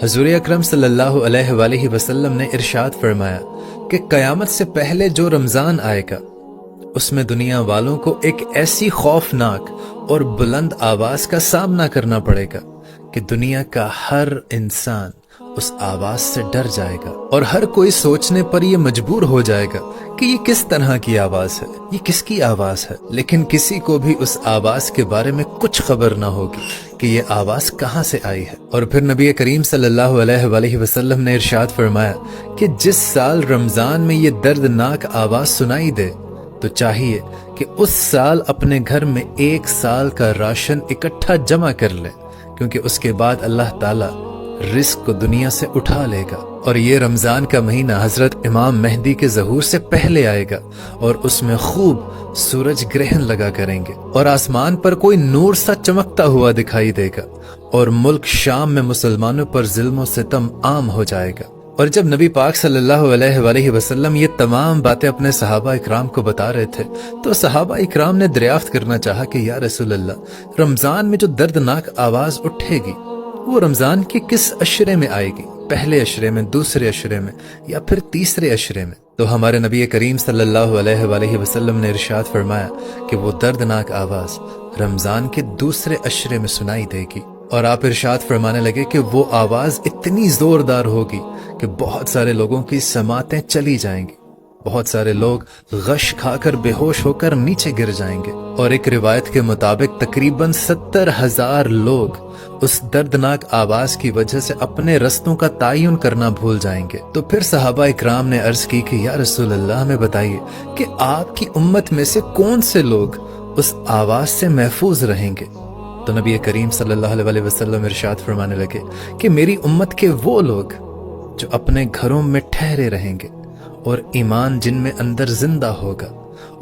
हजूर अकरम सल्लल्लाहु अलैहि वसल्लम ने इरशाद फरमाया कि क़यामत से पहले जो रमज़ान आएगा उसमें दुनिया वालों को एक ऐसी खौफनाक और बुलंद आवाज का सामना करना पड़ेगा कि दुनिया का हर इंसान उस आवाज से डर जाएगा और हर कोई सोचने पर यह मजबूर हो जाएगा कि ये किस तरह की आवाज है, ये किसकी आवाज है। लेकिन किसी को भी उस आवाज के बारे में कुछ खबर ना होगी कि ये आवाज कहां से आई है। और फिर नबी करीम सल्लल्लाहु अलैहि वसल्लम ने इरशाद फरमाया कि जिस साल रमजान में ये दर्दनाक आवाज सुनाई दे तो चाहिए कि उस साल अपने घर में 1 साल का राशन इकट्ठा जमा कर ले, क्योंकि उसके बाद अल्लाह ताला रिस्क को दुनिया से उठा लेगा। और ये रमजान का महीना हजरत इमाम मेहदी के ज़हूर से पहले आएगा और उसमें खूब सूरज ग्रहण लगा करेंगे और आसमान पर कोई नूर सा चमकता हुआ दिखाई देगा और मुल्क शाम में मुसलमानों पर जुल्म सितम आम हो जाएगा। और जब नबी पाक सल्लल्लाहु अलैहि वसल्लम ये तमाम बातें अपने सहाबा इकराम को बता रहे थे तो सहाबा इकराम ने दरियाफ्त करना चाहा कि या रसूल अल्लाह, रमजान में जो दर्दनाक आवाज उठेगी वो रमजान के किस अशरे में आएगी, पहले अशरे में, दूसरे अशरे में या फिर तीसरे अशरे में। तो हमारे नबी करीम सल्लल्लाहु अलैहि वसल्लम ने इरशाद फरमाया कि वो दर्दनाक आवाज रमजान के दूसरे अशरे में सुनाई देगी। और आप इरशाद फरमाने लगे कि वो आवाज इतनी जोरदार होगी कि बहुत सारे लोगों की समातें चली जाएंगी, बहुत सारे लोग गश खाकर बेहोश होकर नीचे गिर जाएंगे। और एक रिवायत के मुताबिक तकरीबन 70,000 लोग उस दर्दनाक आवाज की वजह से अपने रस्तों का तायुन करना भूल जाएंगे। तो फिर सहाबा इकराम ने अर्ज की कि या रसूल अल्लाह, हमें बताइए कि आपकी उम्मत में से कौन से लोग उस आवाज से महफूज रहेंगे। तो नबी करीम सल्लल्लाहु अलैहि वसल्लम इरशाद फरमाने लगे कि मेरी उम्मत के वो लोग जो अपने घरों में ठहरे रहेंगे और ईमान जिनमें अंदर जिंदा होगा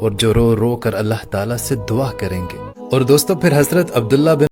और जो रो रो कर अल्लाह ताला से दुआ करेंगे। और दोस्तों फिर हजरत अब्दुल्ला बिन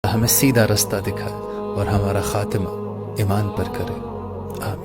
हमें सीधा रास्ता दिखाए और हमारा खातिमा ईमान पर करे। आमीन।